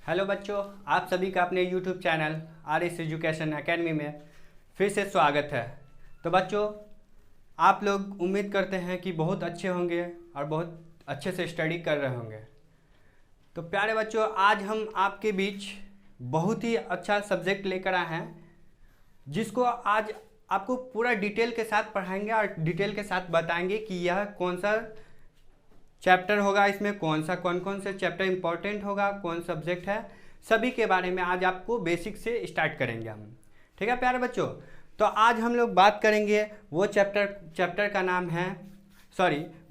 Hello बच्चों, आप सभी का अपने YouTube channel R S education academy में फिर से स्वागत है। तो बच्चों, आप लोग उम्मीद करते हैं कि बहुत अच्छे होंगे और बहुत अच्छे से स्टडी कर रहे होंगे। तो प्यारे बच्चों, आज हम आपके बीच बहुत ही अच्छा सब्जेक्ट लेकर आए हैं, जिसको आज आपको पूरा डिटेल के साथ पढ़ाएंगे और डिटेल के साथ बताएंगे कि यह कौन सा चैप्टर होगा, इसमें कौन कौन से चैप्टर इंपॉर्टेंट होगा, कौन सब्जेक्ट है, सभी के बारे में आज आपको बेसिक से स्टार्ट करेंगे हम। ठीक है प्यारे बच्चों, तो आज हम लोग बात करेंगे वो चैप्टर का नाम है,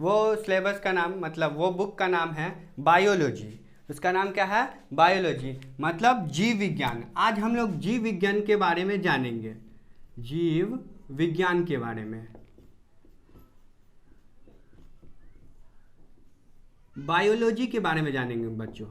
वो सिलेबस का नाम, मतलब वो बुक का नाम है बायोलॉजी। उसका नाम क्या है? बायोलॉजी, मतलब जीव विज्ञान। आज हम लोग जीव विज्ञान के बारे में जानेंगे, जीव विज्ञान के बारे में। बायोलॉजी के बारे में जानेंगे बच्चों।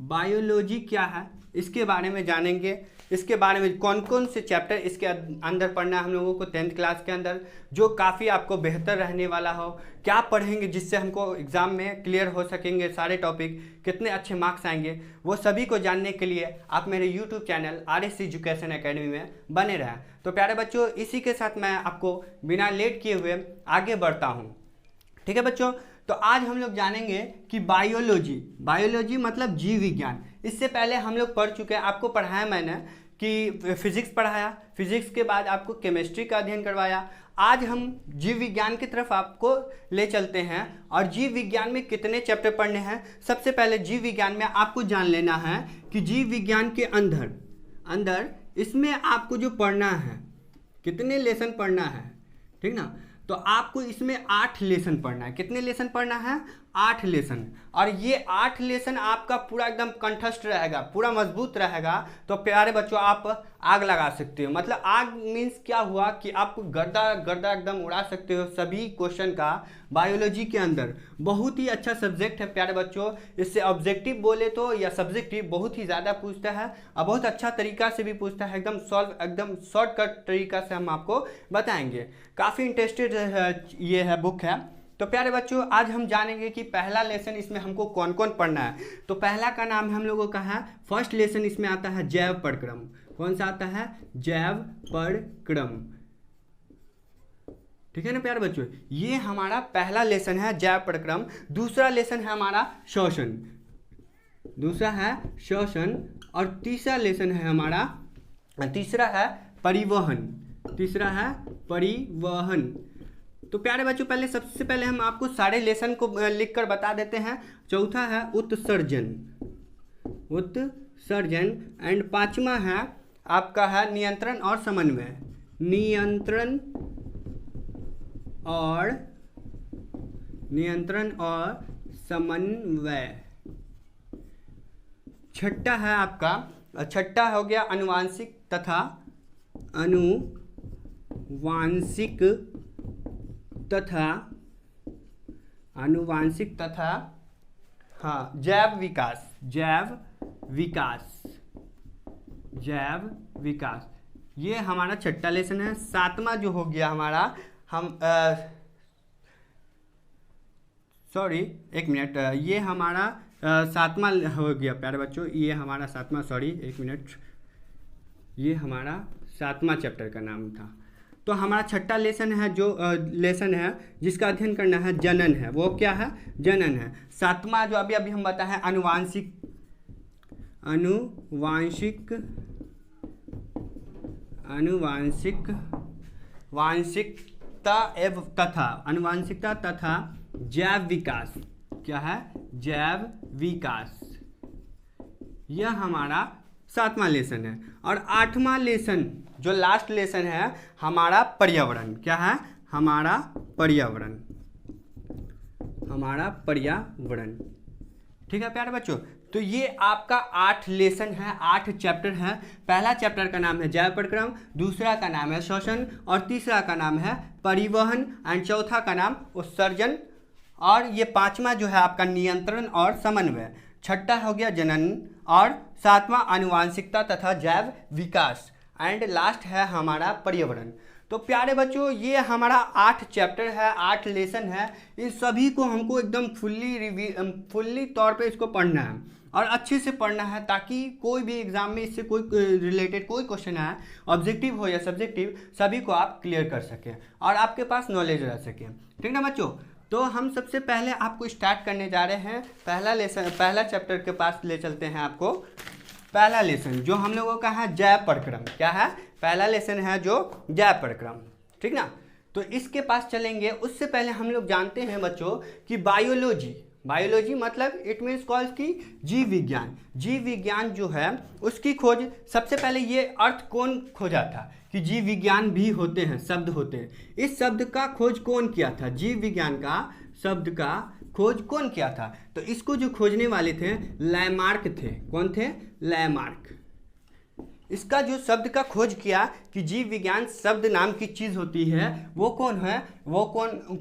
बायोलॉजी क्या है इसके बारे में जानेंगे। इसके बारे में कौन कौन से चैप्टर इसके अंदर पढ़ना है हम लोगों को 10th क्लास के अंदर, जो काफ़ी आपको बेहतर रहने वाला हो। क्या पढ़ेंगे जिससे हमको एग्ज़ाम में क्लियर हो सकेंगे सारे टॉपिक, कितने अच्छे मार्क्स आएंगे, वो सभी को जानने के लिए आप मेरे YouTube channel R S education academy में बने रहें। तो प्यारे बच्चों, इसी के साथ मैं आपको बिना लेट किए हुए आगे बढ़ता हूँ। ठीक है बच्चों, तो आज हम लोग जानेंगे कि बायोलॉजी मतलब जीव विज्ञान। इससे पहले हम लोग पढ़ चुके हैं, आपको पढ़ाया मैंने कि फिजिक्स पढ़ाया, फिजिक्स के बाद आपको केमिस्ट्री का अध्ययन करवाया। आज हम जीव विज्ञान की तरफ आपको ले चलते हैं। और जीव विज्ञान में कितने चैप्टर पढ़ने हैं? सबसे पहले जीव विज्ञान में आपको जान लेना है कि जीव विज्ञान के अंदर इसमें आपको जो पढ़ना है, कितने लेसन पढ़ना है, ठीक ना। तो आपको इसमें 8 लेसन पढ़ना है। कितने लेसन पढ़ना है? 8 लेसन। और ये 8 लेसन आपका पूरा एकदम कंठस्थ रहेगा, पूरा मजबूत रहेगा। तो प्यारे बच्चों, आप आग लगा सकते हो। मतलब आग मीन्स क्या हुआ कि आप गर्दा एकदम उड़ा सकते हो सभी क्वेश्चन का। बायोलॉजी के अंदर बहुत ही अच्छा सब्जेक्ट है प्यारे बच्चों। इससे ऑब्जेक्टिव बोले तो या सब्जेक्टिव बहुत ही ज़्यादा पूछता है और बहुत अच्छा तरीका से भी पूछता है। एकदम शॉर्टकट तरीका से हम आपको बताएंगे। काफ़ी इंटरेस्टेड ये है बुक है। तो प्यारे बच्चों, आज हम जानेंगे कि पहला लेसन इसमें हमको कौन कौन पढ़ना है। तो पहला का नाम हम लोगों का है, फर्स्ट लेसन इसमें आता है जैव परक्रम। कौन सा आता है? जैव परक्रम। ठीक है ना प्यारे बच्चों, ये हमारा पहला लेसन है, जैव परक्रम। दूसरा लेसन है हमारा श्वसन, और तीसरा लेसन है हमारा, तीसरा है परिवहन। तो प्यारे बच्चों, सबसे पहले हम आपको सारे लेसन को लिखकर बता देते हैं। चौथा है उत्सर्जन, एंड पांचवा है आपका है नियंत्रण और समन्वय। छठा हो गया अनुवांशिक तथा जैव विकास। ये हमारा छठा लेसन है। सातवां जो हो गया हमारा, ये हमारा सातवां हो गया प्यारे बच्चों, ये हमारा सातवां, ये हमारा सातवां चैप्टर का नाम था। तो हमारा छठा लेसन है, जो लेसन है जिसका अध्ययन करना है, जनन है। वो क्या है? जनन है। सातवां जो अभी हम बताए हैं अनुवांशिकता तथा जैव विकास। क्या है? जैव विकास। यह हमारा सातवां लेसन है। और आठवां लेसन जो लास्ट लेसन है हमारा पर्यावरण। क्या है? हमारा पर्यावरण। ठीक है प्यारे बच्चों, तो ये आपका 8 लेसन है, 8 चैप्टर है। पहला चैप्टर का नाम है जैव परक्रम, दूसरा का नाम है श्वसन, और तीसरा का नाम है परिवहन, एंड चौथा का नाम उत्सर्जन, और ये पांचवा जो है आपका नियंत्रण और समन्वय। छठा हो गया जनन, और सातवां आनुवांशिकता तथा जैव विकास, एंड लास्ट है हमारा पर्यावरण। तो प्यारे बच्चों ये हमारा 8 चैप्टर है, 8 लेसन है, इन सभी को हमको एकदम फुल्ली तौर पे इसको पढ़ना है और अच्छे से पढ़ना है, ताकि कोई भी एग्जाम में इससे कोई रिलेटेड कोई क्वेश्चन आए, ऑब्जेक्टिव हो या सब्जेक्टिव, सभी को आप क्लियर कर सकें और आपके पास नॉलेज रह सके। ठीक ना बच्चों? तो हम सबसे पहले आपको स्टार्ट करने जा रहे हैं पहला लेसन, पहला चैप्टर के पास ले चलते हैं आपको। पहला लेसन जो हम लोगों का है जय प्रक्रम, क्या है? पहला लेसन है जो जय प्रक्रम। ठीक ना? तो इसके पास चलेंगे। उससे पहले हम लोग जानते हैं बच्चों कि बायोलॉजी मतलब इट मीन्स कॉल्स की जीव विज्ञान। जीव विज्ञान जो है उसकी खोज सबसे पहले ये अर्थ कौन खोजा था कि जीव विज्ञान भी होते हैं, शब्द होते हैं। इस शब्द का खोज कौन किया था? जीव विज्ञान का शब्द का खोज कौन किया था? तो इसको जो खोजने वाले थे लैमार्क थे। कौन थे? लैमार्क। इसका जो शब्द का खोज किया कि जीव विज्ञान शब्द नाम की चीज़ होती है, वो कौन है? वो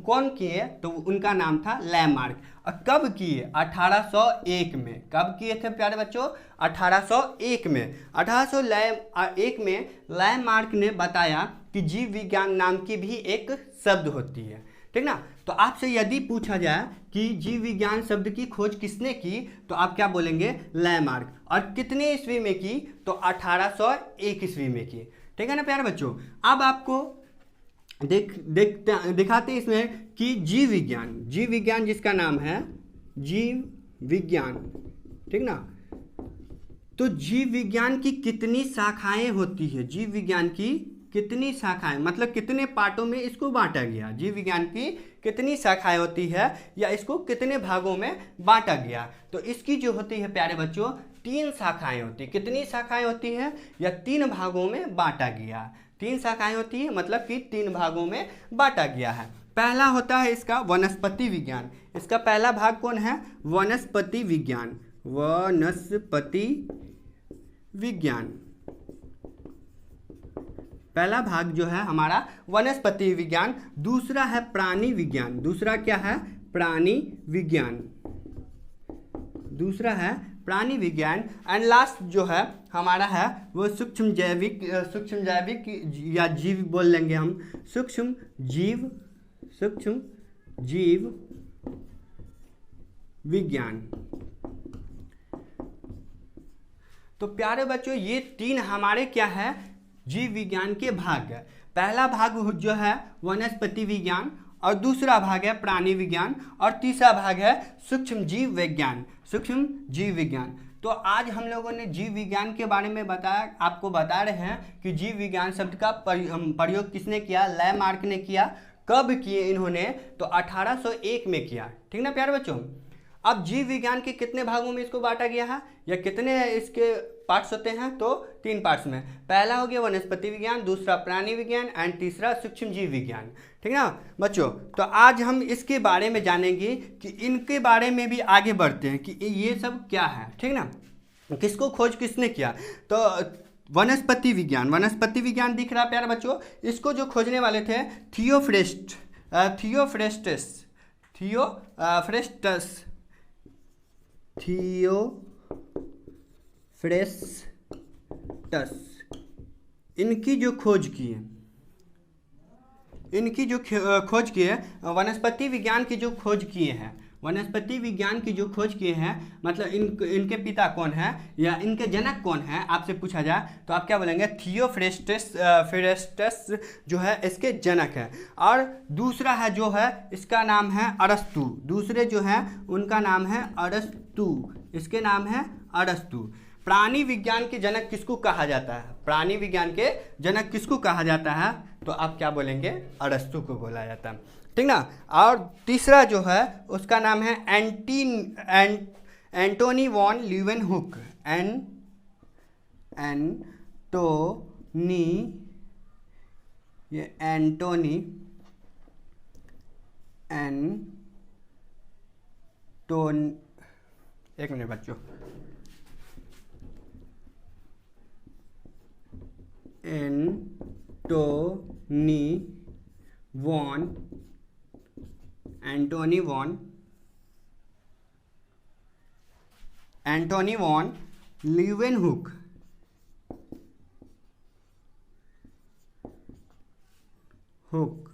कौन किए? तो उनका नाम था लैमार्क। और कब किए? 1801 में। कब किए थे प्यारे बच्चों? 1801 में। 1801 में लैमार्क ने बताया कि जीव विज्ञान नाम की भी एक शब्द होती है। ठीक ना? तो आपसे यदि पूछा जाए कि जीव विज्ञान शब्द की खोज किसने की, तो आप क्या बोलेंगे? लैमार्क। और कितने ईस्वी में की? तो 1801 ईस्वी में की। ठीक है ना प्यारे बच्चों? अब आपको दिखाते हैं इसमें कि जीव विज्ञान जिसका नाम है जीव विज्ञान। ठीक ना? तो जीव विज्ञान की कितनी शाखाएं होती है? जीव विज्ञान की कितनी शाखाएं, मतलब कितने पार्टों में इसको बांटा गया? जीव विज्ञान की कितनी शाखाएं होती है या इसको कितने भागों में बांटा गया? तो इसकी जो होती है प्यारे बच्चों 3 शाखाएं होती है। कितनी शाखाएं होती है? या 3 भागों में बांटा गया। 3 शाखाएं होती है, मतलब कि 3 भागों में बांटा गया है। पहला होता है इसका वनस्पति विज्ञान। इसका पहला भाग कौन है? वनस्पति विज्ञान। वनस्पति विज्ञान पहला भाग जो है हमारा वनस्पति विज्ञान। दूसरा है प्राणी विज्ञान। दूसरा क्या है? प्राणी विज्ञान। दूसरा है प्राणी विज्ञान। एंड लास्ट जो है हमारा है वो सूक्ष्म जैविक या जीव बोल लेंगे हम, सूक्ष्म जीव विज्ञान। तो प्यारे बच्चों ये 3 हमारे क्या है? जीव विज्ञान के भाग है। पहला भाग जो है वनस्पति विज्ञान, और दूसरा भाग है प्राणी विज्ञान, और तीसरा भाग है सूक्ष्म जीव विज्ञान। तो आज हम लोगों ने जीव विज्ञान के बारे में बताया, आपको बता रहे हैं कि जीव विज्ञान शब्द का प्रयोग किसने किया? लैमार्क ने किया। कब किए इन्होंने? तो 1801 में किया। ठीक ना प्यारे बच्चों? अब जीव विज्ञान के कितने भागों में इसको बांटा गया है या कितने इसके पार्ट्स होते हैं? तो 3 पार्ट्स में। पहला हो गया वनस्पति विज्ञान, दूसरा प्राणी विज्ञान एंड तीसरा सूक्ष्म जीव विज्ञान। ठीक है ना बच्चों? तो आज हम इसके बारे में जानेंगे कि इनके बारे में भी आगे बढ़ते हैं कि ये सब क्या है। ठीक ना? किसको खोज किसने किया? तो वनस्पति विज्ञान दिख रहा है प्यारे बच्चों। इसको जो खोजने वाले थे थियोफ्रेस्टस। इनकी जो खोज की है वनस्पति विज्ञान की जो खोज किए हैं, मतलब इनके पिता कौन है या इनके जनक कौन है आपसे पूछा जाए तो आप क्या बोलेंगे? थियोफ्रेस्टस जो है इसके जनक है। और दूसरा है जो है इसका नाम है अरस्तु। दूसरे जो है उनका नाम है अरस्तु। इसके नाम है अरस्तु। प्राणी विज्ञान के जनक किसको कहा जाता है? तो आप क्या बोलेंगे? अरस्तु को बोला जाता है। ठीक ना? और तीसरा जो है उसका नाम है एंटोनी वॉन लीवेनहुक। एक मिनट बच्चों। Antony van Leeuwenhoek. हुक।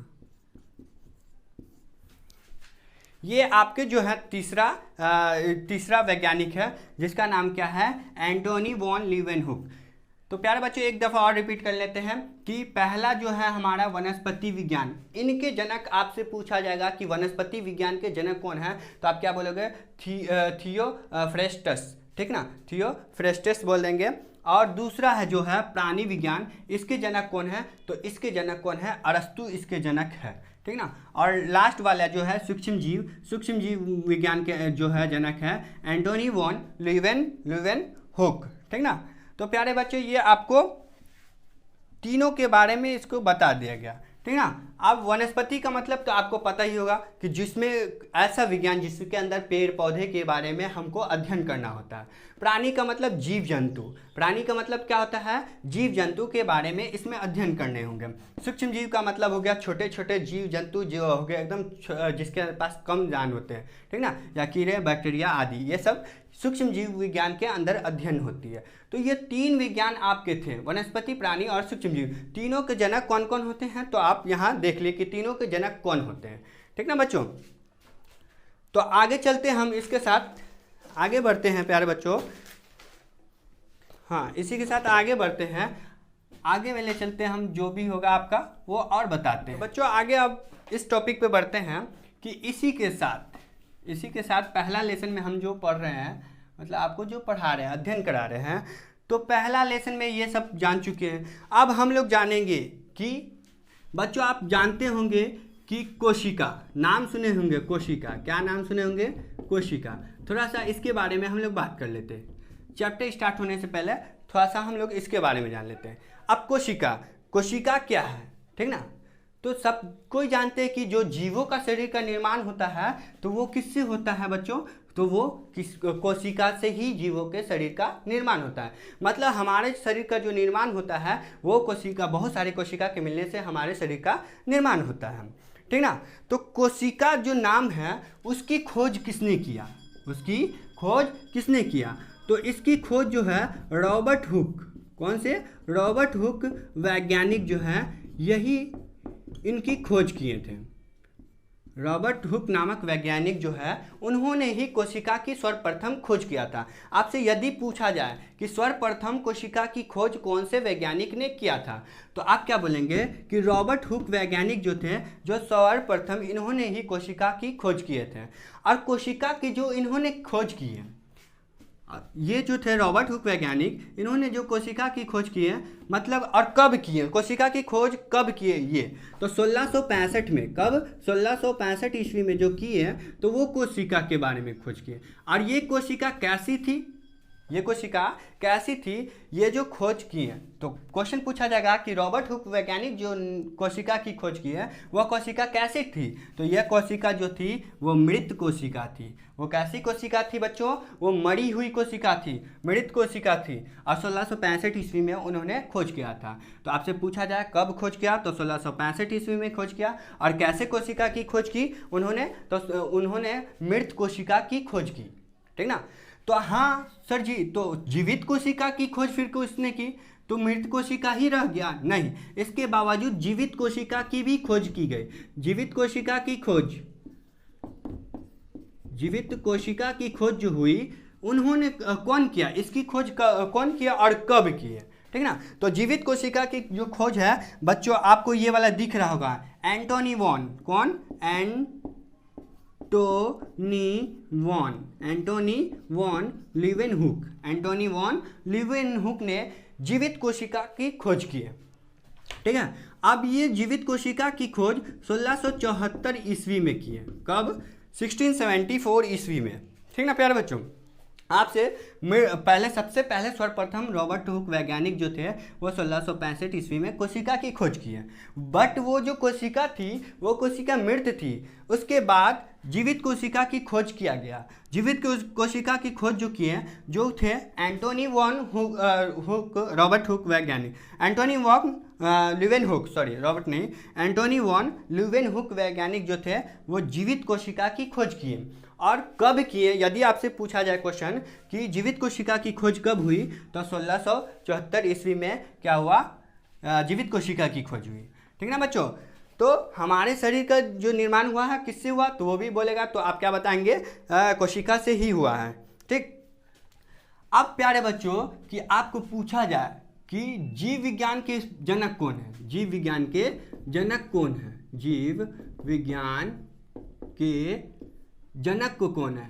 ये आपके जो है तीसरा वैज्ञानिक है जिसका नाम क्या है, एंटोनी वॉन लीवेनहुक। तो प्यारे बच्चों एक दफ़ा और रिपीट कर लेते हैं कि पहला जो है हमारा वनस्पति विज्ञान, इनके जनक आपसे पूछा जाएगा कि वनस्पति विज्ञान के जनक कौन है, तो आप क्या बोलोगे, थियोफ्रेस्टस, ठीक ना, थियोफ्रेस्टस बोल देंगे। और दूसरा है जो है प्राणी विज्ञान, इसके जनक कौन है, तो इसके जनक कौन है, अरस्तु इसके जनक है, ठीक ना। और लास्ट वाला जो है सूक्ष्म जीव विज्ञान के जो है जनक है एंटोनी वॉन लीवेनहुक, ठीक ना। तो प्यारे बच्चों ये आपको तीनों के बारे में इसको बता दिया गया, ठीक ना। अब वनस्पति का मतलब तो आपको पता ही होगा कि जिसमें ऐसा विज्ञान जिसके अंदर पेड़ पौधे के बारे में हमको अध्ययन करना होता है। प्राणी का मतलब जीव जंतु, प्राणी का मतलब क्या होता है, जीव जंतु के बारे में इसमें अध्ययन करने होंगे। सूक्ष्म जीव का मतलब हो गया छोटे छोटे जीव जंतु जो हो गए एकदम जिसके पास कम जान होते हैं, ठीक ना, या कीड़े बैक्टीरिया आदि, ये सब सूक्ष्म जीव विज्ञान के अंदर अध्ययन होती है। तो ये तीन विज्ञान आपके थे, वनस्पति, प्राणी और सूक्ष्म जीव। तीनों के जनक कौन कौन होते हैं, तो आप यहाँ देख लिए कि तीनों के जनक कौन होते हैं, ठीक ना बच्चों। तो आगे चलते हम इसके साथ आगे बढ़ते हैं प्यारे बच्चों। हाँ, इसी के साथ आगे बढ़ते हैं, आगे वाले चलते हम, जो भी होगा आपका वो और बताते हैं बच्चों। आगे अब इस टॉपिक पे बढ़ते हैं कि इसी के साथ पहला लेसन में हम जो पढ़ रहे हैं, मतलब आपको जो पढ़ा रहे हैं, अध्ययन करा रहे हैं, तो पहला लेसन में ये सब जान चुके हैं। अब हम लोग जानेंगे कि बच्चों आप जानते होंगे कि कोशिका, नाम सुने होंगे, कोशिका, क्या नाम सुने होंगे, कोशिका। थोड़ा सा इसके बारे में हम लोग बात कर लेते हैं, चैप्टर स्टार्ट होने से पहले थोड़ा सा हम लोग इसके बारे में जान लेते हैं। अब कोशिका क्या है, ठीक ना। तो सब कोई जानते हैं कि जो जीवों का शरीर का निर्माण होता है तो वो किससे होता है बच्चों, तो वो कोशिका से ही जीवों के शरीर का निर्माण होता है। मतलब हमारे शरीर का जो निर्माण होता है वो कोशिका, बहुत सारे कोशिका के मिलने से हमारे शरीर का निर्माण होता है, ठीक ना। तो कोशिका जो नाम है उसकी खोज किसने किया, तो इसकी खोज जो है रॉबर्ट हुक, कौन से, रॉबर्ट हुक वैज्ञानिक जो है यही इनकी खोज किए थे। रॉबर्ट हुक नामक वैज्ञानिक जो है उन्होंने ही कोशिका की सर्वप्रथम खोज किया था। आपसे यदि पूछा जाए कि सर्वप्रथम कोशिका की खोज कौन से वैज्ञानिक ने किया था, तो आप क्या बोलेंगे कि रॉबर्ट हुक वैज्ञानिक जो थे, जो सर्वप्रथम इन्होंने ही कोशिका की खोज किए थे। और कोशिका की जो इन्होंने खोज की है, ये जो थे रॉबर्ट हुक वैज्ञानिक, इन्होंने जो कोशिका की खोज की है, मतलब और कब की है, कोशिका की खोज कब की है ये, तो 1665 में, कब, 1665 ईस्वी में जो की है, तो वो कोशिका के बारे में खोज की है। और ये कोशिका कैसी थी, ये जो खोज की है, तो क्वेश्चन पूछा जाएगा कि रॉबर्ट हुक वैज्ञानिक जो कोशिका की खोज की है वह कोशिका कैसी थी, तो यह कोशिका जो थी वो मृत कोशिका थी। वो कैसी कोशिका थी बच्चों, वो मरी हुई कोशिका थी, मृत कोशिका थी। और 1665 ईस्वी में उन्होंने खोज किया था। तो आपसे पूछा जाए कब खोज किया, तो 1665 ईस्वी में खोज किया। और कैसे कोशिका की खोज की उन्होंने, तो उन्होंने मृत कोशिका की खोज की, ठीक ना। तो हाँ सर जी, तो जीवित कोशिका की खोज फिर किसने की, तो मृत कोशिका ही रह गया, नहीं, इसके बावजूद जीवित कोशिका की भी खोज की गई। जीवित कोशिका की खोज जो हुई, उन्होंने कौन किया, इसकी खोज कौन किया और कब की है, ठीक ना। तो जीवित कोशिका की जो खोज है बच्चों, आपको ये वाला दिख रहा होगा, एंटोनी वॉन, कौन, एंटोनी वॉन लीवेनहुक ने जीवित कोशिका की खोज की है, ठीक है। अब ये जीवित कोशिका की खोज 1674 ईस्वी में की है, कब, 1674 ईस्वी में, ठीक ना प्यारे बच्चों। आपसे सबसे पहले सर्वप्रथम रॉबर्ट हुक वैज्ञानिक जो थे वो 1665 ईस्वी में कोशिका की खोज की है। बट वो जो कोशिका थी वो कोशिका मृत थी। उसके बाद जीवित कोशिका की खोज किया गया। जीवित कोशिका की खोज जो किए जो थे Antonie van Hooke, Robert Hooke वैज्ञानिक, Antonie van Leeuwenhoek, sorry Robert नहीं, एंटोनी वॉन लीवेनहुक वैज्ञानिक जो थे वो जीवित कोशिका की खोज किए। और कब किए, यदि आपसे पूछा जाए क्वेश्चन कि जीवित कोशिका की खोज कब हुई, तो 1674 ईस्वी में क्या हुआ, जीवित कोशिका की खोज हुई, ठीक ना बच्चों। तो तो हमारे शरीर का जो निर्माण हुआ है किससे हुआ, तो वो भी बोलेगा, तो आप क्या बताएंगे, कोशिका से ही हुआ है। ठीक। अब प्यारे बच्चों कि आपको पूछा जाए कि जीव विज्ञान के जनक कौन है, जीव विज्ञान के जनक कौन है, जीव विज्ञान के जनक को कौन है,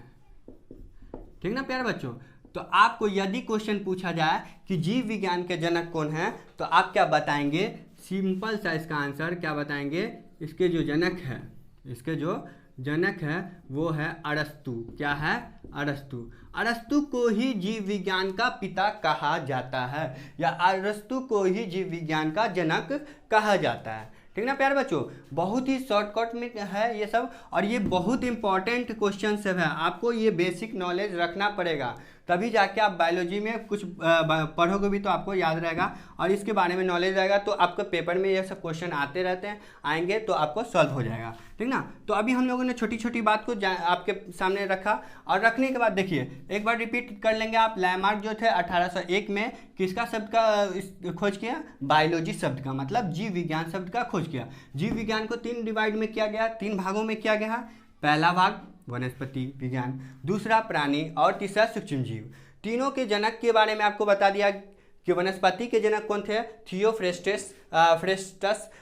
ठीक ना प्यारे बच्चों। तो आपको यदि क्वेश्चन पूछा जाए कि जीव विज्ञान के जनक कौन है, तो आप क्या बताएंगे, सिंपल सा इसका आंसर क्या बताएंगे, इसके जो जनक है, इसके जो जनक है वो है अरस्तु। क्या है, अरस्तु। अरस्तु को ही जीव विज्ञान का पिता कहा जाता है, या अरस्तु को ही जीव विज्ञान का जनक कहा जाता है। ठीक ना प्यारे बच्चों, बहुत ही शॉर्टकट में है ये सब, और ये बहुत इंपॉर्टेंट क्वेश्चन सब है, आपको ये बेसिक नॉलेज रखना पड़ेगा, तभी जाके आप बायोलॉजी में कुछ पढ़ोगे भी तो आपको याद रहेगा और इसके बारे में नॉलेज रहेगा, तो आपके पेपर में ये सब क्वेश्चन आते रहते हैं, आएंगे तो आपको सॉल्व हो जाएगा। ठीक ना। तो अभी हम लोगों ने छोटी छोटी बात को आपके सामने रखा, और रखने के बाद देखिए एक बार रिपीट कर लेंगे आप। लैमार्क जो थे 1801 में किसका शब्द का खोज किया, बायोलॉजी शब्द का, मतलब जीव विज्ञान शब्द का खोज किया। जीव विज्ञान को 3 डिवाइड में किया गया, 3 भागों में किया गया। पहला भाग वनस्पति विज्ञान, दूसरा प्राणी, और तीसरा सूक्ष्म जीव। तीनों के जनक के बारे में आपको बता दिया कि वनस्पति के जनक कौन थे, थियोफ्रेस्टस,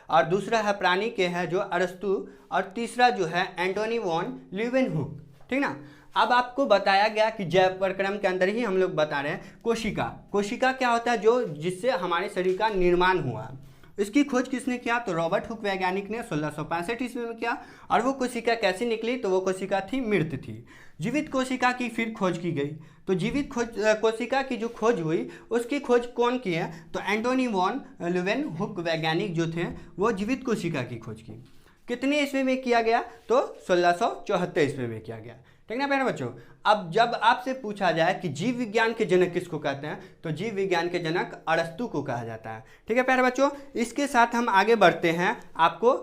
और दूसरा है प्राणी के है जो अरस्तु, और तीसरा जो है एंटोनी वॉन लीवेनहुक। ठीक ना। अब आपको बताया गया कि जैव प्रक्रम के अंदर ही हम लोग बता रहे हैं कोशिका। कोशिका क्या होता है, जो जिससे हमारे शरीर का निर्माण हुआ। इसकी खोज किसने किया, तो रॉबर्ट हुक वैज्ञानिक ने 1665 ईस्वी में किया। और वो कोशिका कैसी निकली, तो वो कोशिका थी मृत थी। जीवित कोशिका की फिर खोज की गई, तो जीवित कोशिका की जो खोज हुई उसकी खोज कौन की है, तो एंटोनी वॉन लीवेनहुक वैज्ञानिक जो थे वो जीवित कोशिका की खोज की। कितने ईस्वी में किया गया, तो 1674 ईस्वी में किया गया। ठीक ना प्यारे बच्चों। अब जब आपसे पूछा जाए कि जीव विज्ञान के जनक किसको कहते हैं, तो जीव विज्ञान के जनक अरस्तु को कहा जाता है। ठीक है प्यारे बच्चों, इसके साथ हम आगे बढ़ते हैं आपको।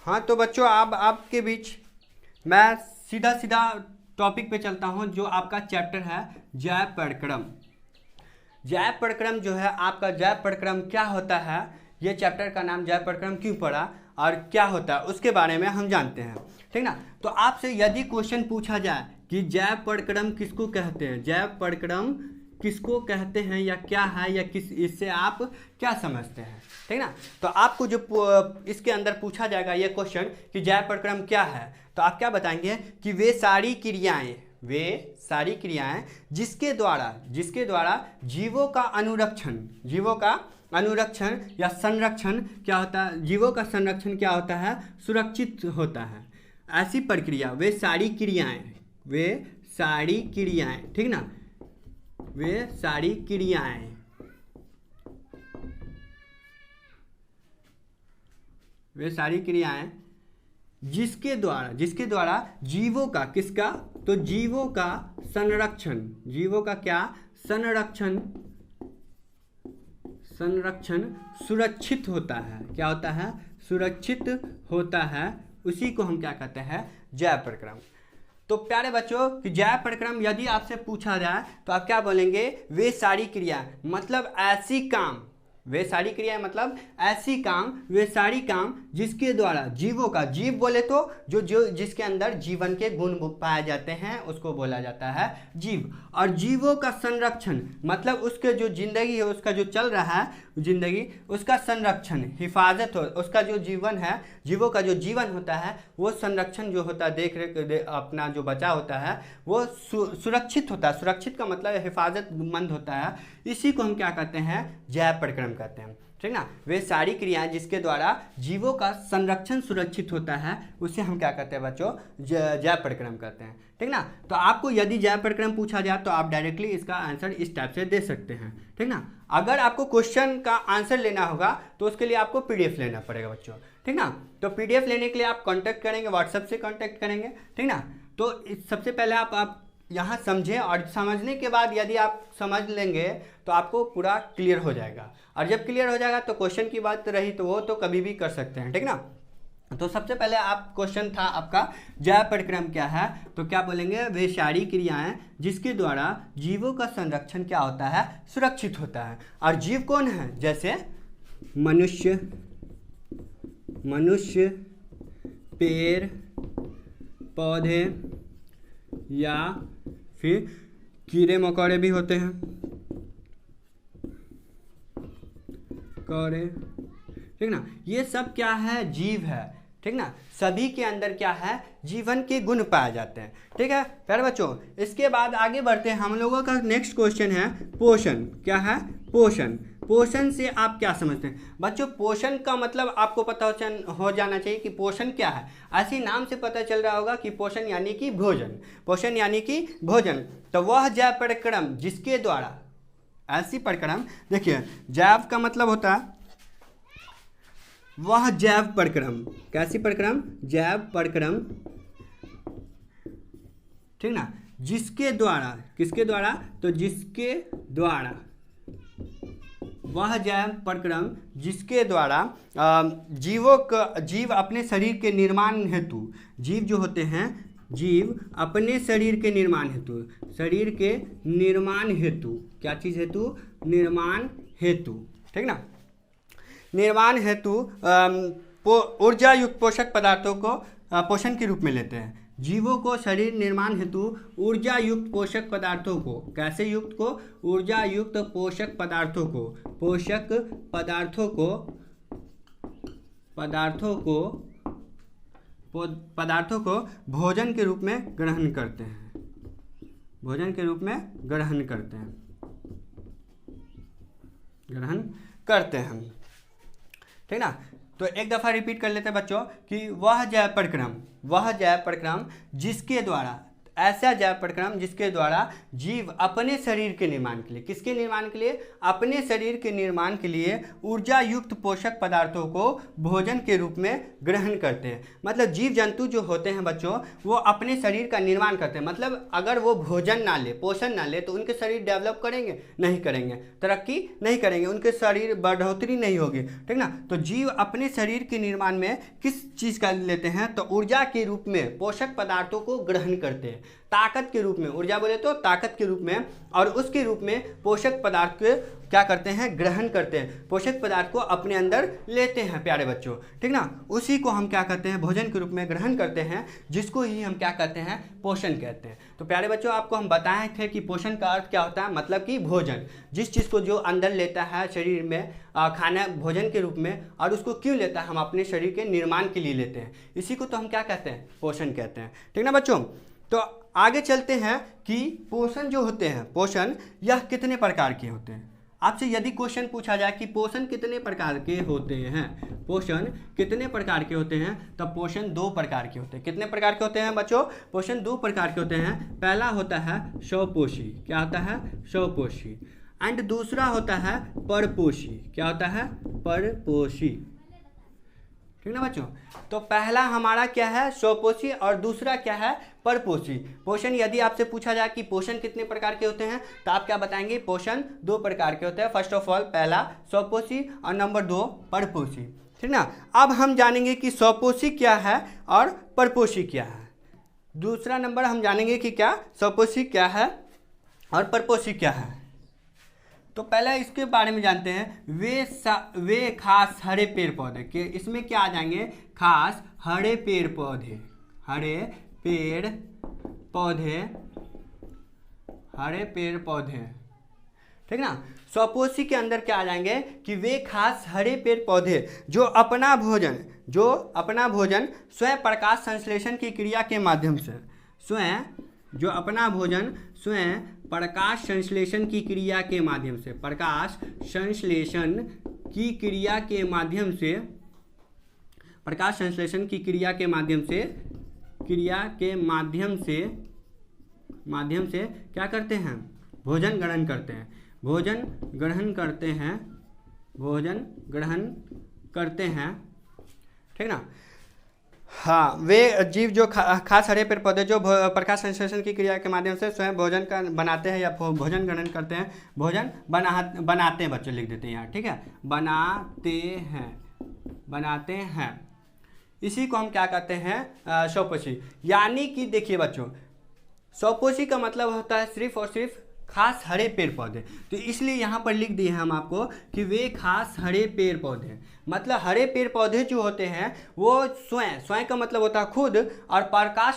हाँ तो बच्चों, अब आपके बीच मैं सीधा सीधा टॉपिक पे चलता हूँ, जो आपका चैप्टर है जैव प्रक्रम। जैव प्रक्रम जो है आपका, जैव प्रक्रम क्या होता है, ये चैप्टर का नाम जैव प्रक्रम क्यों पड़ा और क्या होता है उसके बारे में हम जानते हैं। ठीक ना। तो आपसे यदि क्वेश्चन पूछा जाए कि जैव प्रक्रम किसको कहते हैं, जैव प्रक्रम किसको कहते हैं या क्या है, या किस इससे आप क्या समझते हैं। ठीक ना। तो आपको जो इसके अंदर पूछा जाएगा ये क्वेश्चन कि जैव प्रक्रम क्या है, तो आप क्या बताएंगे कि वे सारी क्रियाएं जिसके द्वारा जीवों का अनुरक्षण या संरक्षण क्या होता है, जीवों का संरक्षण क्या होता है, सुरक्षित होता है। ऐसी प्रक्रिया, वे सारी क्रियाएं, ठीक ना, वे सारी क्रियाएं जिसके द्वारा जीवों का, किसका, तो जीवों का संरक्षण सुरक्षित होता है। क्या होता है, सुरक्षित होता है, उसी को हम क्या कहते हैं, जैव प्रक्रम। तो प्यारे बच्चों कि जैव प्रक्रम यदि आपसे पूछा जाए तो आप क्या बोलेंगे, वे सारी क्रिया मतलब ऐसी काम, वे सारी क्रियाएं मतलब ऐसी काम, वे सारी काम जिसके द्वारा जीवों का, जीव बोले तो जो जिसके अंदर जीवन के गुण पाए जाते हैं उसको बोला जाता है जीव। और जीवों का संरक्षण मतलब उसके जो जिंदगी है, उसका जो चल रहा है जिंदगी, उसका संरक्षण, हिफाजत हो, उसका जो जीवन है, जीवों का जो जीवन होता है वो संरक्षण जो होता है, देख रेख अपना जो बचा होता है वो सुरक्षित होता है। सुरक्षित का मतलब हिफाजतमंद होता है, इसी को हम क्या कहते हैं, जैव प्रक्रम कहते हैं। ठीक ना। वे सारी क्रियाएं जिसके द्वारा जीवों का संरक्षण सुरक्षित होता है उसे हम क्या कहते हैं बच्चों, जैव प्रक्रम कहते हैं। ठीक ना। तो आपको यदि जैव प्रक्रम पूछा जाए तो आप डायरेक्टली इसका आंसर इस टाइप से दे सकते हैं। ठीक ना। अगर आपको क्वेश्चन का आंसर लेना होगा तो उसके लिए आपको पीडीएफ लेना पड़ेगा बच्चों। ठीक ना। तो पीडीएफ लेने के लिए आप कांटेक्ट करेंगे, व्हाट्सएप से कांटेक्ट करेंगे। ठीक ना। तो सबसे पहले आप यहाँ समझें, और समझने के बाद यदि आप समझ लेंगे तो आपको पूरा क्लियर हो जाएगा, और जब क्लियर हो जाएगा तो क्वेश्चन की बात रही तो वो तो कभी भी कर सकते हैं। ठीक ना। तो सबसे पहले आप क्वेश्चन था आपका जैव प्रक्रम क्या है, तो क्या बोलेंगे, वे सारी क्रियाएं जिसके द्वारा जीवों का संरक्षण क्या होता है, सुरक्षित होता है। और जीव कौन है, जैसे मनुष्य, मनुष्य, पेड़ पौधे या फिर कीड़े मकोड़े भी होते हैं, कौड़े, ठीक ना। ये सब क्या है, जीव है, ठीक ना। सभी के अंदर क्या है, जीवन के गुण पाए जाते हैं, ठीक है प्यारे बच्चों। इसके बाद आगे बढ़ते हैं, हम लोगों का नेक्स्ट क्वेश्चन है पोषण। क्या है, पोषण। पोषण से आप क्या समझते हैं बच्चों? पोषण का मतलब आपको पता हो जाना चाहिए कि पोषण क्या है। ऐसे नाम से पता चल रहा होगा कि पोषण यानी कि भोजन, पोषण यानी कि भोजन। तो वह जैव परिक्रम जिसके द्वारा, ऐसी परिक्रम, देखिए जैव का मतलब होता है वह जैव परिक्रम। कैसी परिक्रम? जैव परिक्रम, ठीक ना। जिसके द्वारा, किसके द्वारा? तो जिसके द्वारा, वह जैव परिक्रम जिसके द्वारा जीव अपने शरीर के निर्माण हेतु, जीव जो होते हैं, जीव अपने शरीर के निर्माण हेतु, शरीर के निर्माण हेतु, क्या चीज़ हेतु? निर्माण हेतु, ठीक ना। निर्माण हेतु ऊर्जा युक्त पोषक पदार्थों को पोषण के रूप में लेते हैं। जीवों को शरीर निर्माण हेतु ऊर्जा युक्त पोषक पदार्थों को, कैसे युक्त को? ऊर्जा युक्त पोषक पदार्थों को, पोषक पदार्थों को भोजन के रूप में ग्रहण करते हैं, भोजन के रूप में ग्रहण करते हैं, ठीक ना। तो एक दफ़ा रिपीट कर लेते हैं बच्चों कि वह जैव परिक्रम जिसके द्वारा, ऐसा जैव परिक्रम जिसके द्वारा जीव अपने शरीर के निर्माण के लिए, किसके निर्माण के लिए? अपने शरीर के निर्माण के लिए ऊर्जा युक्त पोषक पदार्थों को भोजन के रूप में ग्रहण करते हैं। मतलब जीव जंतु जो होते हैं बच्चों, वो अपने शरीर का निर्माण करते हैं। मतलब अगर वो भोजन ना ले, पोषण ना ले, तो उनके शरीर डेवलप करेंगे? नहीं करेंगे, तरक्की नहीं करेंगे, उनके शरीर बढ़ोतरी नहीं होगी, ठीक ना। तो जीव अपने शरीर के निर्माण में किस चीज़ का लेते हैं? तो ऊर्जा के रूप में पोषक पदार्थों को ग्रहण करते हैं, ताकत के रूप में। ऊर्जा बोले तो ताकत के रूप में, और उसके रूप में पोषक पदार्थ के क्या करते हैं? ग्रहण करते हैं, पोषक पदार्थ को अपने अंदर लेते हैं प्यारे बच्चों, ठीक ना। उसी को हम क्या करते हैं? भोजन के रूप में ग्रहण करते हैं, जिसको ही हम क्या कहते हैं? पोषण कहते हैं। तो प्यारे बच्चों, आपको हम बताए थे कि पोषण का अर्थ क्या होता है, मतलब कि भोजन, जिस चीज़ को जो अंदर लेता है शरीर में खाना भोजन के रूप में, और उसको क्यों लेता है? हम अपने शरीर के निर्माण के लिए लेते हैं, इसी को तो हम क्या कहते हैं? पोषण कहते हैं, ठीक ना बच्चों। तो आगे चलते हैं कि पोषण जो होते हैं, पोषण यह कितने प्रकार के होते हैं। आपसे यदि क्वेश्चन पूछा जाए कि पोषण कितने प्रकार के होते हैं, पोषण कितने प्रकार के होते हैं, तब पोषण 2 प्रकार के होते हैं। कितने प्रकार के होते हैं बच्चों? पोषण 2 प्रकार के होते हैं। पहला होता है स्वपोषी। क्या होता है? स्वपोषी। एंड दूसरा होता है परपोषी। क्या होता है? परपोषी, ठीक ना बच्चों। तो पहला हमारा क्या है? स्वपोषी, और दूसरा क्या है? परपोषी। पोषण यदि आपसे पूछा जाए कि पोषण कितने प्रकार के होते हैं, तो आप क्या बताएंगे? पोषण 2 प्रकार के होते हैं। फर्स्ट ऑफ ऑल पहला स्वपोषी और नंबर 2 परपोषी, ठीक ना। अब हम जानेंगे कि स्वपोषी क्या है और परपोषी क्या है। दूसरा नंबर हम जानेंगे कि क्या स्वपोषी क्या है और परपोषी क्या है। तो पहले इसके बारे में जानते हैं। वे खास हरे पेड़ पौधे के, इसमें क्या आ जाएंगे? खास हरे पेड़ पौधे, हरे पेड़ पौधे, हरे पेड़ पौधे, ठीक ना। स्वपोषी के अंदर क्या आ जाएंगे कि वे खास हरे पेड़ पौधे जो अपना भोजन स्वयं प्रकाश संश्लेषण की क्रिया के माध्यम से, स्वयं प्रकाश संश्लेषण की क्रिया के माध्यम से, प्रकाश संश्लेषण की क्रिया के माध्यम से, प्रकाश संश्लेषण की क्रिया के माध्यम से क्या करते हैं? भोजन ग्रहण करते हैं, भोजन ग्रहण करते हैं, ठीक ना। हाँ, वे जीव जो खास हरे पेड़ पौधे जो प्रकाश संश्लेषण की क्रिया के माध्यम से स्वयं भोजन का बनाते हैं या भोजन ग्रहण करते हैं, भोजन बनाते हैं, बच्चे लिख देते हैं यहाँ, ठीक है। बनाते हैं, इसी को हम क्या कहते हैं? स्वपोषी। यानी कि देखिए बच्चों, स्वपोषी का मतलब होता है सिर्फ और सिर्फ खास हरे पेड़ पौधे। तो इसलिए यहाँ पर लिख दिए हैं हम आपको कि वे खास हरे पेड़ पौधे, मतलब हरे पेड़ पौधे जो होते हैं वो स्वयं का मतलब होता है खुद, और प्रकाश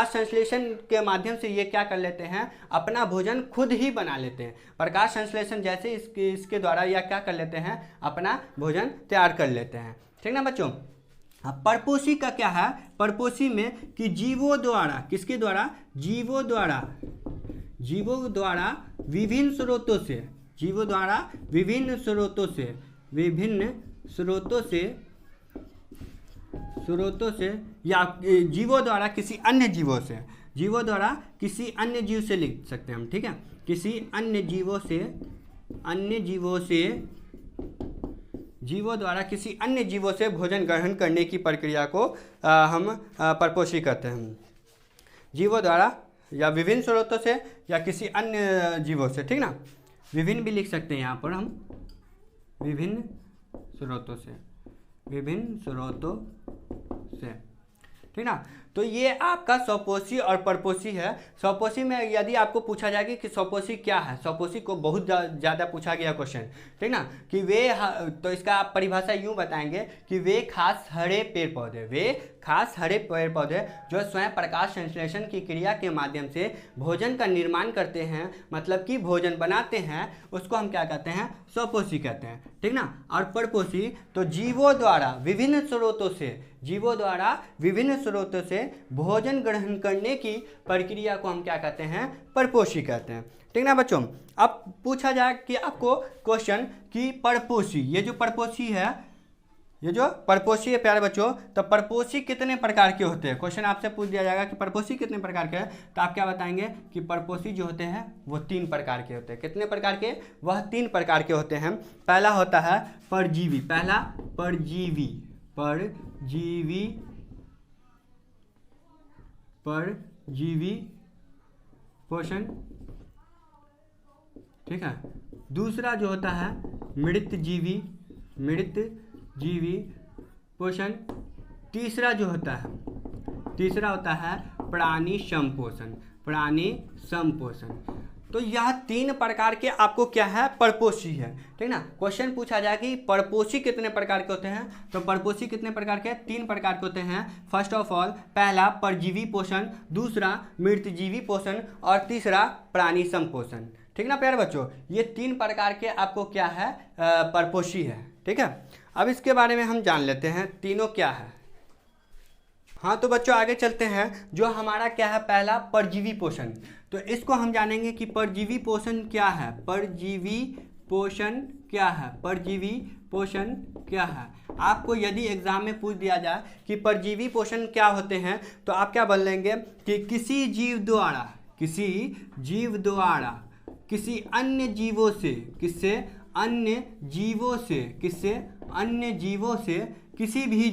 संश्लेषण के माध्यम से ये क्या कर लेते हैं, अपना भोजन खुद ही बना लेते हैं। प्रकाश संश्लेषण जैसे इसके द्वारा या क्या कर लेते हैं, अपना भोजन तैयार कर लेते हैं। ठीक ना बच्चों। अब परपोषी का क्या है, परपोषी में कि जीवों द्वारा, किसके द्वारा, जीवों द्वारा विभिन्न स्रोतों से, जीवों द्वारा विभिन्न स्रोतों से या जीवों द्वारा किसी अन्य जीवों से, जीवों द्वारा किसी अन्य जीव से लिख सकते हैं हम, ठीक है, किसी अन्य जीवों द्वारा किसी अन्य जीवों से भोजन ग्रहण करने की प्रक्रिया को हम परपोषी कहते हैं। जीवों द्वारा या विभिन्न स्रोतों से या किसी अन्य जीवों से, ठीक ना, विभिन्न भी लिख सकते हैं यहाँ पर हम, विभिन्न स्रोतों से, ठीक ना। तो ये आपका स्वपोषी और परपोषी है। स्वपोषी में यदि आपको पूछा जाएगा कि स्वपोषी क्या है, स्वपोषी को बहुत ज़्यादा पूछा गया क्वेश्चन, ठीक ना, कि वे, तो इसका आप परिभाषा यूँ बताएंगे कि वे खास हरे पेड़ पौधे जो स्वयं प्रकाश संश्लेषण की क्रिया के माध्यम से भोजन का निर्माण करते हैं, मतलब कि भोजन बनाते हैं, उसको हम क्या कहते हैं, स्वपोषी कहते हैं, ठीक ना। और परपोषी तो जीवों द्वारा विभिन्न स्रोतों से भोजन ग्रहण करने की प्रक्रिया को हम क्या कहते हैं, परपोषी कहते हैं, ठीक ना बच्चों। अब पूछा जाए कि आपको क्वेश्चन कि परपोषी, ये जो परपोषी है प्यारे बच्चों, तो परपोषी कितने प्रकार के होते हैं, क्वेश्चन आपसे पूछ दिया जाएगा कि परपोषी कितने प्रकार के हैं, तो आप क्या बताएंगे कि परपोषी जो होते हैं वो 3 प्रकार के होते हैं। कितने प्रकार के, वह 3 प्रकार के होते हैं। पहला होता है परजीवी, परजीवी पोषण, ठीक है। दूसरा जो होता है मृत जीवी पोषण। तीसरा होता है प्राणी संपोषण। तो यह 3 प्रकार के आपको क्या है, परपोषी है, ठीक ना। क्वेश्चन पूछा जाए कि परपोषी कितने प्रकार के होते हैं, तो परपोषी कितने प्रकार के, 3 प्रकार के होते हैं। फर्स्ट ऑफ ऑल, पहला परजीवी पोषण, दूसरा मृतजीवी पोषण और तीसरा प्राणी संपोषण, ठीक ना प्यारे बच्चों। ये 3 प्रकार के आपको क्या है, परपोषी है, ठीक है। अब इसके बारे में हम जान लेते हैं तीनों क्या है। हाँ तो बच्चों आगे चलते हैं। जो हमारा क्या है, पहला परजीवी पोषण, तो इसको हम जानेंगे कि परजीवी पोषण क्या है, परजीवी पोषण क्या है। आपको यदि एग्जाम में पूछ दिया जाए कि परजीवी पोषण क्या होते हैं, तो आप क्या बोल लेंगे कि किसी जीव द्वारा किसी अन्य जीवों से, किसी भी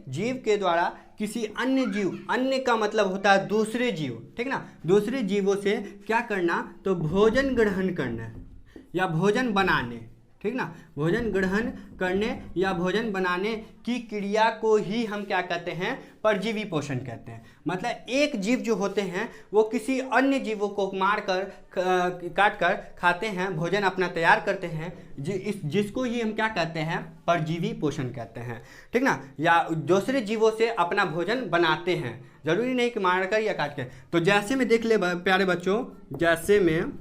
जीव के द्वारा किसी अन्य जीव, अन्य का मतलब होता है दूसरे जीव, ठीक ना, दूसरे जीवों से क्या करना, तो भोजन ग्रहण करना या भोजन बनाने, ठीक ना, भोजन ग्रहण करने या भोजन बनाने की क्रिया को ही हम क्या कहते हैं, परजीवी पोषण कहते हैं। मतलब एक जीव जो होते हैं वो किसी अन्य जीवों को मार कर काट कर खाते हैं, भोजन अपना तैयार करते हैं, जिसको ही हम क्या कहते हैं, परजीवी पोषण कहते हैं, ठीक ना। या दूसरे जीवों से अपना भोजन बनाते हैं, जरूरी नहीं कि मार कर या काट कर। तो जैसे में देख ले प्यारे बच्चों, जैसे में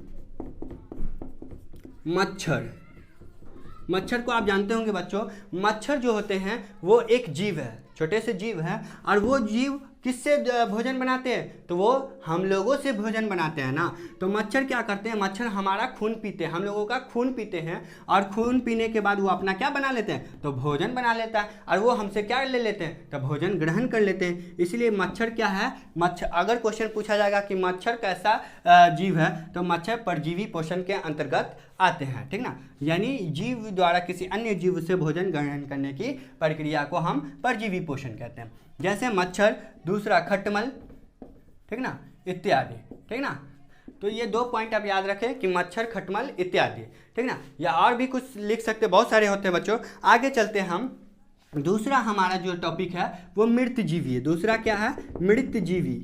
मच्छर को आप जानते होंगे बच्चों, मच्छर जो होते हैं वो एक जीव है, छोटे से जीव है, और वो जीव किससे भोजन बनाते हैं, तो वो हम लोगों से भोजन बनाते हैं ना। तो मच्छर क्या करते हैं, मच्छर हमारा खून पीते हैं, हम लोगों का खून पीते हैं, और खून पीने के बाद वो अपना क्या बना लेते हैं, तो भोजन बना लेता है, और वो हमसे क्या ले लेते हैं, तो भोजन ग्रहण कर लेते हैं। इसलिए मच्छर क्या है, मच्छर, अगर क्वेश्चन पूछा जाएगा कि मच्छर कैसा जीव है, तो मच्छर परजीवी पोषण के अंतर्गत आते हैं, ठीक ना। यानी जीव द्वारा किसी अन्य जीव से भोजन ग्रहण करने की प्रक्रिया को हम परजीवी पोषण कहते हैं। जैसे मच्छर, दूसरा खटमल, ठीक ना, इत्यादि, ठीक ना। तो ये 2 पॉइंट आप याद रखें कि मच्छर, खटमल इत्यादि, ठीक ना। या और भी कुछ लिख सकते, बहुत सारे होते हैं बच्चों। आगे चलते हैं हम। दूसरा हमारा जो टॉपिक है वो मृतजीवी है। दूसरा क्या है, मृतजीवी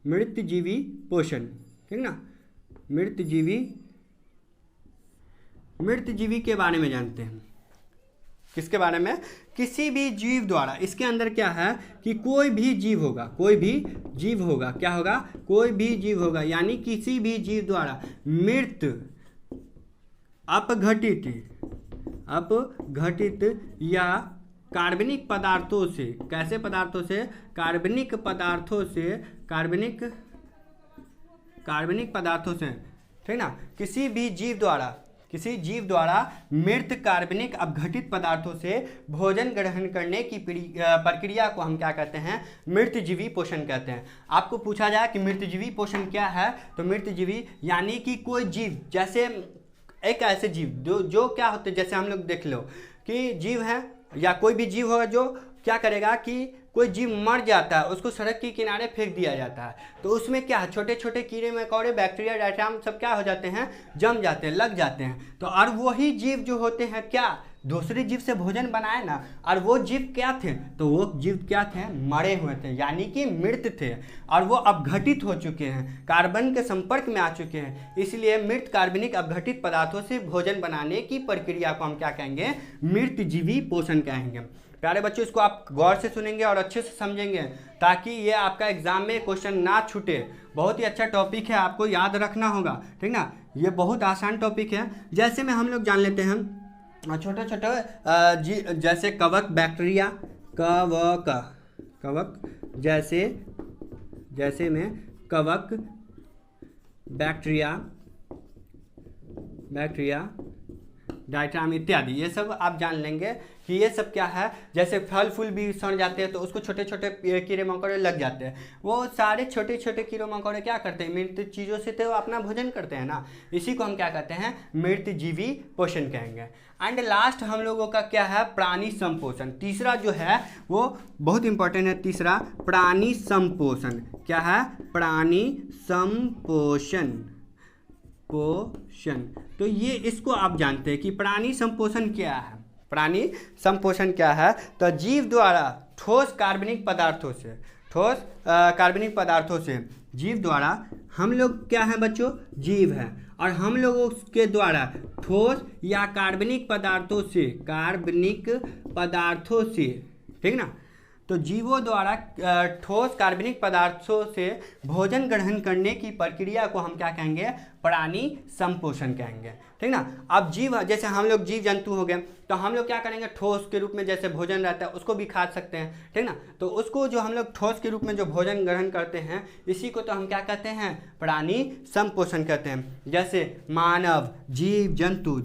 मृतजीवी पोषण, ठीक ना। मृतजीवी के बारे में जानते हैं। किसके बारे में? किसी भी जीव द्वारा, इसके अंदर क्या है कि कोई भी जीव होगा, क्या होगा? कोई भी जीव होगा, यानी किसी भी जीव द्वारा मृत, अपघटित या कार्बनिक पदार्थों से, कैसे पदार्थों से? कार्बनिक पदार्थों से, ठीक ना। किसी जीव द्वारा मृत कार्बनिक अपघटित पदार्थों से भोजन ग्रहण करने की प्रक्रिया को हम क्या कहते हैं? मृतजीवी पोषण कहते हैं। आपको पूछा जाए कि मृतजीवी पोषण क्या है, तो मृतजीवी यानी कि कोई जीव, जैसे एक ऐसे जीव जो क्या होते हैं, जैसे हम लोग देख लो कि जीव है या कोई भी जीव होगा जो क्या करेगा कि कोई जीव मर जाता है, उसको सड़क के किनारे फेंक दिया जाता है, तो उसमें क्या है, छोटे छोटे कीड़े मकोड़े, बैक्टीरिया, डायटम सब क्या हो जाते हैं? जम जाते हैं, लग जाते हैं। तो और वही जीव जो होते हैं क्या, दूसरे जीव से भोजन बनाए ना, और वो जीव क्या थे? तो वो जीव क्या थे? मरे हुए थे, यानी कि मृत थे, और वो अपघटित हो चुके हैं, कार्बन के संपर्क में आ चुके हैं। इसलिए मृत कार्बनिक अपघटित पदार्थों से भोजन बनाने की प्रक्रिया को हम क्या कहेंगे? मृतजीवी पोषण कहेंगे। प्यारे बच्चों, इसको आप गौर से सुनेंगे और अच्छे से समझेंगे ताकि ये आपका एग्जाम में क्वेश्चन ना छूटे। बहुत ही अच्छा टॉपिक है, आपको याद रखना होगा, ठीक ना। ये बहुत आसान टॉपिक है। जैसे में हम लोग जान लेते हैं छोटे छोटे जैसे कवक बैक्टीरिया, कवक जैसे में कवक बैक्टीरिया, डायट्राम इत्यादि, ये सब आप जान लेंगे कि ये सब क्या है। जैसे फल फूल भी सड़ जाते हैं तो उसको छोटे छोटे कीड़े मकोड़े लग जाते हैं, वो सारे छोटे छोटे कीड़े मकोड़े क्या करते हैं? मृत चीज़ों से तो अपना भोजन करते हैं ना, इसी को हम क्या कहते हैं? मृतजीवी पोषण कहेंगे। एंड लास्ट हम लोगों का क्या है? प्राणी संपोषण। तीसरा जो है वो बहुत इंपॉर्टेंट है। तीसरा प्राणी संपोषण क्या है? प्राणी संपोषण तो ये इसको आप जानते हैं कि प्राणी संपोषण क्या है। प्राणी संपोषण क्या है? तो जीव द्वारा ठोस कार्बनिक पदार्थों से जीव द्वारा, हम लोग क्या है बच्चों? जीव है, और हम लोगों के द्वारा ठोस या कार्बनिक पदार्थों से, ठीक ना। तो जीवों द्वारा ठोस कार्बनिक पदार्थों से भोजन ग्रहण करने की प्रक्रिया को हम क्या कहेंगे? प्राणी संपोषण कहेंगे, ठीक ना। अब जीव, जैसे हम लोग जीव जंतु हो गए, तो हम लोग क्या करेंगे? ठोस के रूप में जैसे भोजन रहता है उसको भी खा सकते हैं, ठीक ना। तो उसको जो हम लोग ठोस के रूप में जो भोजन ग्रहण करते हैं, इसी को तो हम क्या कहते हैं? प्राणी संपोषण कहते हैं। जैसे मानव, जीव जंतु,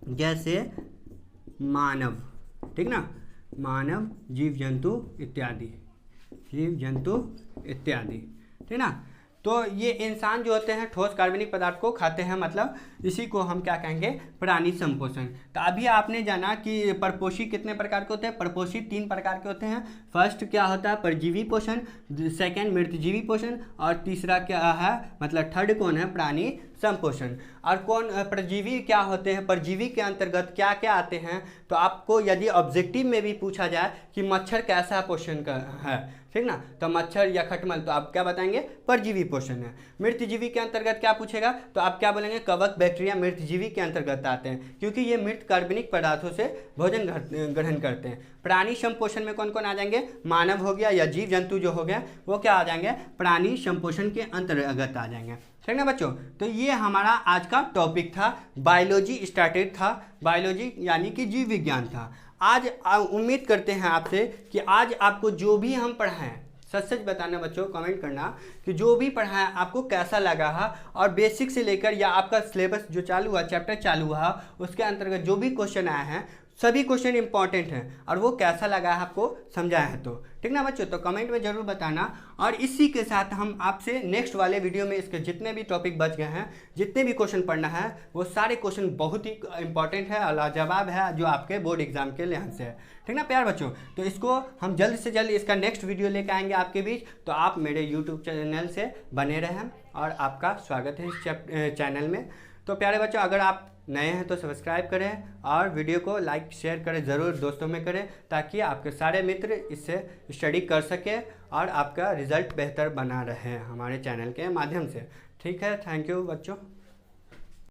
जैसे मानव, ठीक ना, मानव, जीव जंतु इत्यादि, ठीक ना। तो ये इंसान जो होते हैं ठोस कार्बनिक पदार्थ को खाते हैं, मतलब इसी को हम क्या कहेंगे? प्राणी संपोषण। तो अभी आपने जाना कि परपोषी कितने प्रकार के होते हैं? परपोषी 3 प्रकार के होते हैं। फर्स्ट क्या होता है? परजीवी पोषण, सेकंड मृतजीवी पोषण, और तीसरा क्या है, मतलब थर्ड कौन है? प्राणी संपोषण। और कौन परजीवी क्या होते हैं? परजीवी के अंतर्गत क्या क्या आते हैं? तो आपको यदि ऑब्जेक्टिव में भी पूछा जाए कि मच्छर कैसा पोषण है, ठीक ना, तो मच्छर या खटमल, तो आप क्या बताएंगे? परजीवी पोषण है। मृतजीवी के अंतर्गत क्या पूछेगा तो आप क्या बोलेंगे? कवक बैक्टीरिया मृतजीवी के अंतर्गत आते हैं, क्योंकि ये मृत कार्बनिक पदार्थों से भोजन ग्रहण करते हैं। प्राणी संपोषण में कौन कौन आ जाएंगे? मानव हो गया या जीव जंतु जो हो गया, वो क्या आ जाएंगे? प्राणी संपोषण के अंतर्गत आ जाएंगे, ठीक ना बच्चों। तो ये हमारा आज का टॉपिक था, बायोलॉजी स्टार्टेड था, बायोलॉजी यानी कि जीव विज्ञान था। आज उम्मीद करते हैं आपसे कि आज आपको जो भी हम पढ़ाएं, सच बताना बच्चों, कमेंट करना कि जो भी पढ़ाएं आपको कैसा लगा है, और बेसिक से लेकर या आपका सिलेबस जो चालू हुआ, चैप्टर चालू हुआ, उसके अंतर्गत जो भी क्वेश्चन आए हैं, सभी क्वेश्चन इंपॉर्टेंट हैं, और वो कैसा लगा है आपको समझाया है तो, ठीक ना बच्चों। तो कमेंट में ज़रूर बताना। और इसी के साथ हम आपसे नेक्स्ट वाले वीडियो में इसके जितने भी टॉपिक बच गए हैं, जितने भी क्वेश्चन पढ़ना है, वो सारे क्वेश्चन बहुत ही इंपॉर्टेंट है और लाजवाब है, जो आपके बोर्ड एग्जाम के लिहाज से है, ठीक ना प्यार बच्चों। तो इसको हम जल्द से जल्द इसका नेक्स्ट वीडियो लेकर आएंगे आपके बीच। तो आप मेरे यूट्यूब चैनल से बने रहें, और आपका स्वागत है इस चैनल में। तो प्यारे बच्चों, अगर आप नए हैं तो सब्सक्राइब करें और वीडियो को लाइक शेयर करें, ज़रूर दोस्तों में करें, ताकि आपके सारे मित्र इससे स्टडी कर सके और आपका रिज़ल्ट बेहतर बना रहे हमारे चैनल के माध्यम से। ठीक है, थैंक यू बच्चों।